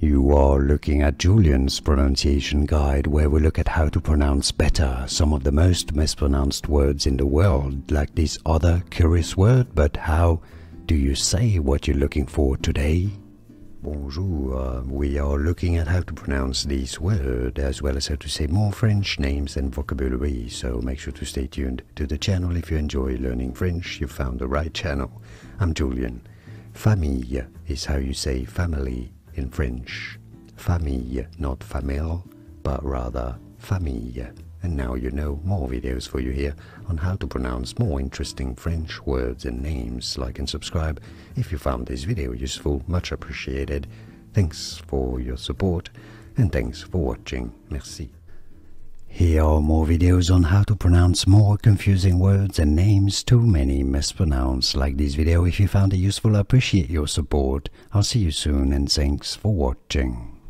You are looking at Julian's pronunciation guide, where we look at how to pronounce better some of the most mispronounced words in the world, like this other curious word. But how do you say what you're looking for today? Bonjour, we are looking at how to pronounce this word, as well as how to say more French names and vocabulary, so make sure to stay tuned to the channel. If you enjoy learning French, you found the right channel. I'm Julian. Famille is how you say family in French. Famille, not famille, but rather famille. And now you know. More videos for you here on how to pronounce more interesting French words and names. Like and subscribe if you found this video useful, much appreciated. Thanks for your support and thanks for watching. Merci. Here are more videos on how to pronounce more confusing words and names too many mispronounced. Like this video if you found it useful. I appreciate your support. I'll see you soon and thanks for watching.